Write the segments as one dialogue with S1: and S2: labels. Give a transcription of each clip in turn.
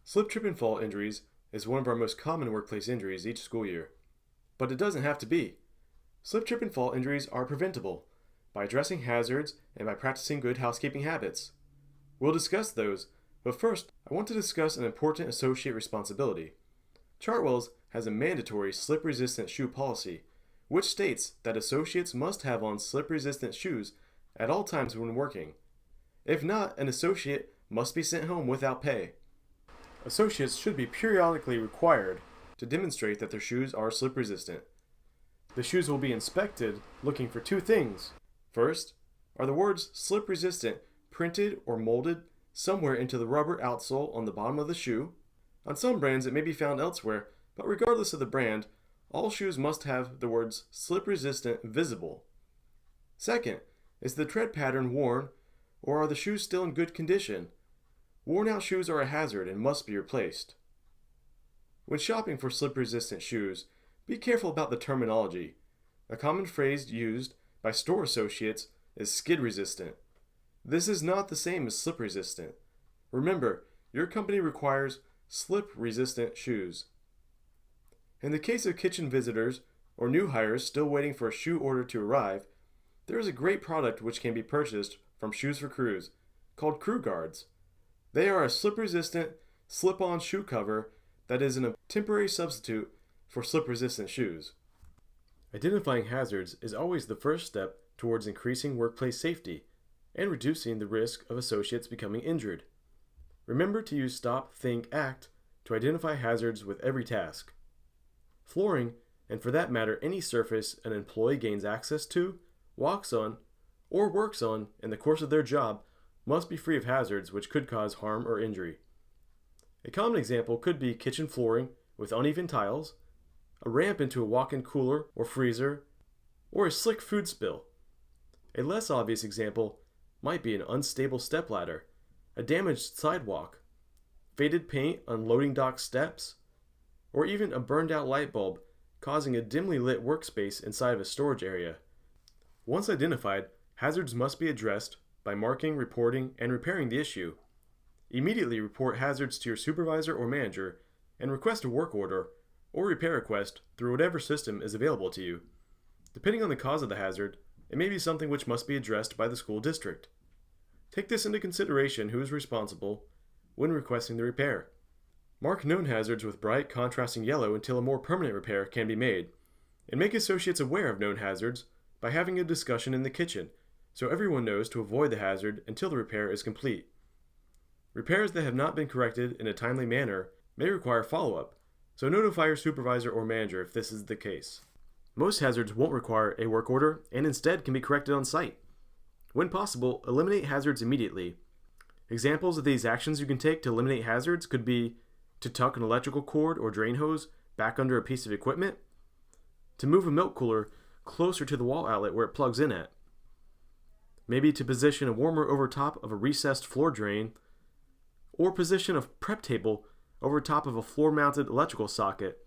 S1: Slip, trip, and fall injuries is one of our most common workplace injuries each school year. But it doesn't have to be. Slip, trip, and fall injuries are preventable by addressing hazards and by practicing good housekeeping habits. We'll discuss those, but first, I want to discuss an important associate responsibility. Chartwell's has a mandatory slip-resistant shoe policy, which states that associates must have on slip-resistant shoes at all times when working. If not, an associate must be sent home without pay. Associates should be periodically required to demonstrate that their shoes are slip resistant. The shoes will be inspected looking for two things. First, are the words slip resistant printed or molded somewhere into the rubber outsole on the bottom of the shoe? On some brands it may be found elsewhere, but regardless of the brand, all shoes must have the words slip resistant visible. Second, is the tread pattern worn, or are the shoes still in good condition? Worn out shoes are a hazard and must be replaced. When shopping for slip-resistant shoes, be careful about the terminology. A common phrase used by store associates is skid-resistant. This is not the same as slip-resistant. Remember, your company requires slip-resistant shoes. In the case of kitchen visitors or new hires still waiting for a shoe order to arrive, there is a great product which can be purchased from Shoes for Crews called Crew Guards. They are a slip-resistant, slip-on shoe cover that is a temporary substitute for slip-resistant shoes. Identifying hazards is always the first step towards increasing workplace safety and reducing the risk of associates becoming injured. Remember to use stop, think, act to identify hazards with every task. Flooring, and for that matter any surface an employee gains access to, walks on, or works on in the course of their job must be free of hazards which could cause harm or injury. A common example could be kitchen flooring with uneven tiles, a ramp into a walk-in cooler or freezer, or a slick food spill. A less obvious example might be an unstable stepladder, a damaged sidewalk, faded paint on loading dock steps, or even a burned-out light bulb causing a dimly lit workspace inside of a storage area. Once identified, hazards must be addressed by marking, reporting, and repairing the issue. Immediately report hazards to your supervisor or manager and request a work order or repair request through whatever system is available to you. Depending on the cause of the hazard, it may be something which must be addressed by the school district. Take this into consideration who is responsible when requesting the repair. Mark known hazards with bright, contrasting yellow until a more permanent repair can be made, and make associates aware of known hazards by having a discussion in the kitchen so everyone knows to avoid the hazard until the repair is complete. Repairs that have not been corrected in a timely manner may require follow-up, so notify your supervisor or manager if this is the case. Most hazards won't require a work order and instead can be corrected on site. When possible, eliminate hazards immediately. Examples of these actions you can take to eliminate hazards could be to tuck an electrical cord or drain hose back under a piece of equipment, to move a milk cooler closer to the wall outlet where it plugs in at, maybe to position a warmer over top of a recessed floor drain, or position a prep table over top of a floor-mounted electrical socket.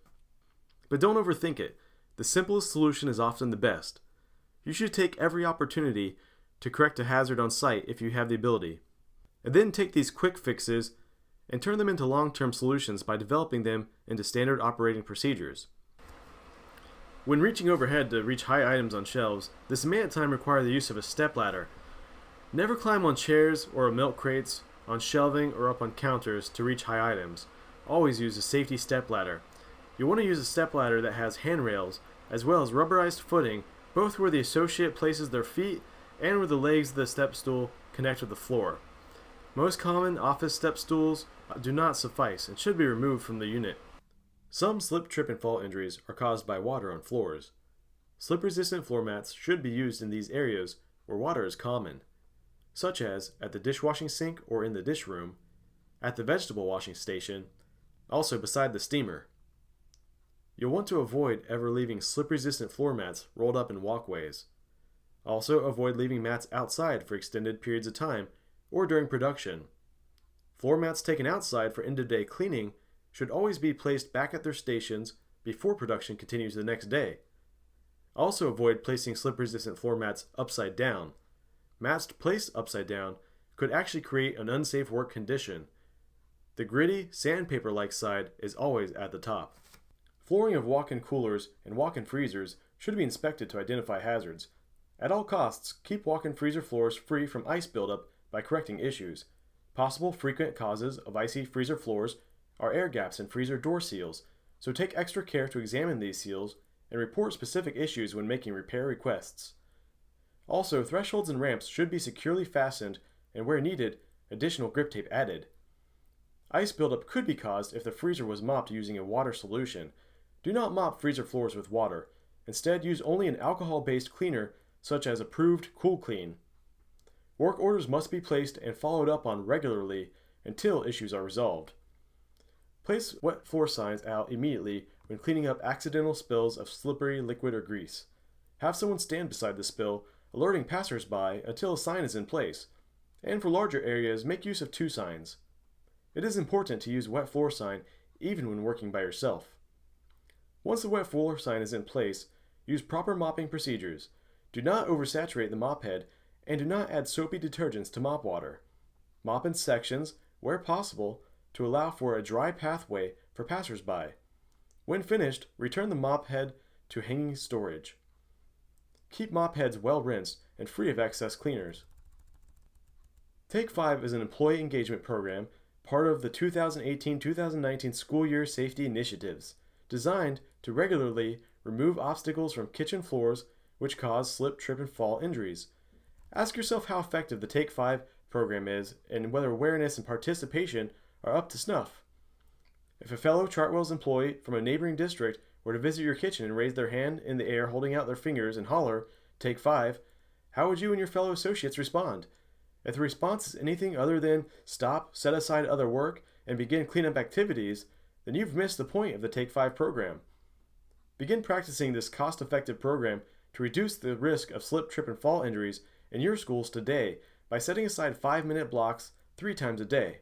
S1: But don't overthink it. The simplest solution is often the best. You should take every opportunity to correct a hazard on site if you have the ability, and then take these quick fixes and turn them into long-term solutions by developing them into standard operating procedures. When reaching overhead to reach high items on shelves, this may at times require the use of a stepladder. Never climb on chairs or milk crates, on shelving or up on counters to reach high items. Always use a safety stepladder. You'll want to use a stepladder that has handrails as well as rubberized footing, both where the associate places their feet and where the legs of the step stool connect with the floor. Most common office step stools do not suffice and should be removed from the unit. Some slip, trip, and fall injuries are caused by water on floors. Slip-resistant floor mats should be used in these areas where water is common, such as at the dishwashing sink or in the dish room, at the vegetable washing station, also beside the steamer. You'll want to avoid ever leaving slip-resistant floor mats rolled up in walkways. Also avoid leaving mats outside for extended periods of time or during production. Floor mats taken outside for end-of-day cleaning should always be placed back at their stations before production continues the next day. Also avoid placing slip-resistant floor mats upside down. Mats placed upside down could actually create an unsafe work condition. The gritty, sandpaper-like side is always at the top. Flooring of walk-in coolers and walk-in freezers should be inspected to identify hazards. At all costs, keep walk-in freezer floors free from ice buildup by correcting issues. Possible frequent causes of icy freezer floors are air gaps in freezer door seals, so take extra care to examine these seals and report specific issues when making repair requests. Also, thresholds and ramps should be securely fastened and where needed, additional grip tape added. Ice buildup could be caused if the freezer was mopped using a water solution. Do not mop freezer floors with water. Instead, use only an alcohol-based cleaner such as approved Cool Clean. Work orders must be placed and followed up on regularly until issues are resolved. Place wet floor signs out immediately when cleaning up accidental spills of slippery liquid or grease. Have someone stand beside the spill, alerting passers-by until a sign is in place. And for larger areas, make use of 2 signs. It is important to use wet floor sign even when working by yourself. Once the wet floor sign is in place, use proper mopping procedures. Do not oversaturate the mop head and do not add soapy detergents to mop water. Mop in sections, where possible, to allow for a dry pathway for passers-by. When finished, return the mop head to hanging storage. Keep mop heads well rinsed and free of excess cleaners. Take 5 is an employee engagement program, part of the 2018-2019 school year safety initiatives, designed to regularly remove obstacles from kitchen floors which cause slip, trip, and fall injuries. Ask yourself how effective the Take 5 program is and whether awareness and participation are up to snuff. If a fellow Chartwell's employee from a neighboring district were to visit your kitchen and raise their hand in the air holding out their fingers and holler, "Take 5," how would you and your fellow associates respond? If the response is anything other than stop, set aside other work, and begin cleanup activities, then you've missed the point of the Take 5 program. Begin practicing this cost-effective program to reduce the risk of slip, trip, and fall injuries in your schools today by setting aside 5-minute blocks 3 times a day.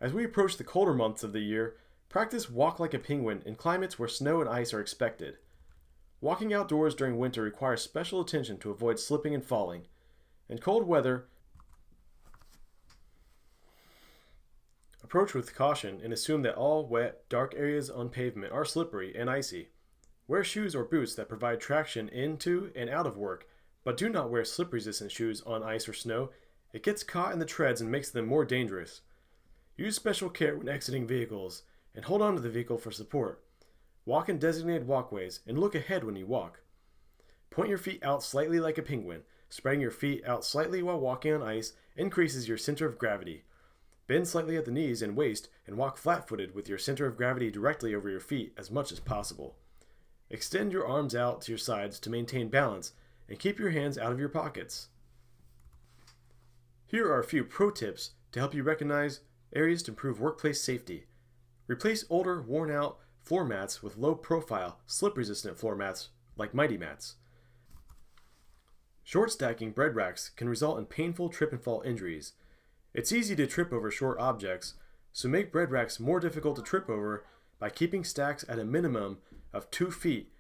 S1: As we approach the colder months of the year, practice walk like a penguin in climates where snow and ice are expected. Walking outdoors during winter requires special attention to avoid slipping and falling. In cold weather, approach with caution and assume that all wet, dark areas on pavement are slippery and icy. Wear shoes or boots that provide traction into and out of work, but do not wear slip-resistant shoes on ice or snow. It gets caught in the treads and makes them more dangerous. Use special care when exiting vehicles, and hold on to the vehicle for support. Walk in designated walkways, and look ahead when you walk. Point your feet out slightly like a penguin. Spreading your feet out slightly while walking on ice increases your center of gravity. Bend slightly at the knees and waist, and walk flat-footed with your center of gravity directly over your feet as much as possible. Extend your arms out to your sides to maintain balance, and keep your hands out of your pockets. Here are a few pro tips to help you recognize areas to improve workplace safety. Replace older, worn-out floor mats with low-profile, slip-resistant floor mats like Mighty Mats. Short stacking bread racks can result in painful trip and fall injuries. It's easy to trip over short objects, so make bread racks more difficult to trip over by keeping stacks at a minimum of 2 feet.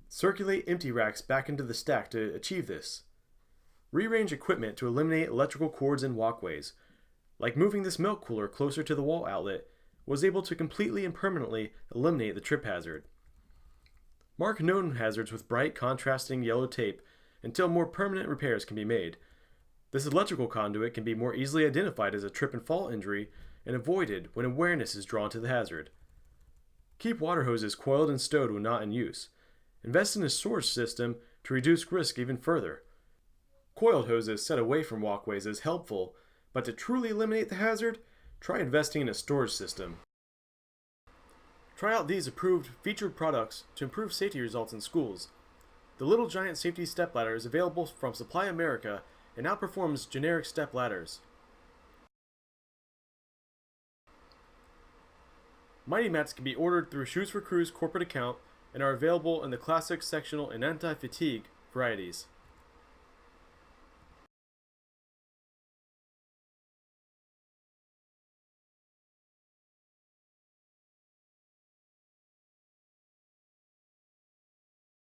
S1: Circulate empty racks back into the stack to achieve this. Rearrange equipment to eliminate electrical cords and walkways. Like moving this milk cooler closer to the wall outlet, was able to completely and permanently eliminate the trip hazard. Mark known hazards with bright, contrasting yellow tape until more permanent repairs can be made. This electrical conduit can be more easily identified as a trip and fall injury and avoided when awareness is drawn to the hazard. Keep water hoses coiled and stowed when not in use. Invest in a storage system to reduce risk even further. Coiled hoses set away from walkways is helpful, but to truly eliminate the hazard, try investing in a storage system. Try out these approved featured products to improve safety results in schools. The Little Giant Safety Step Ladder is available from Supply America and outperforms generic step ladders. Mighty Mats can be ordered through Shoes for Crews corporate account and are available in the classic, sectional, and anti-fatigue varieties.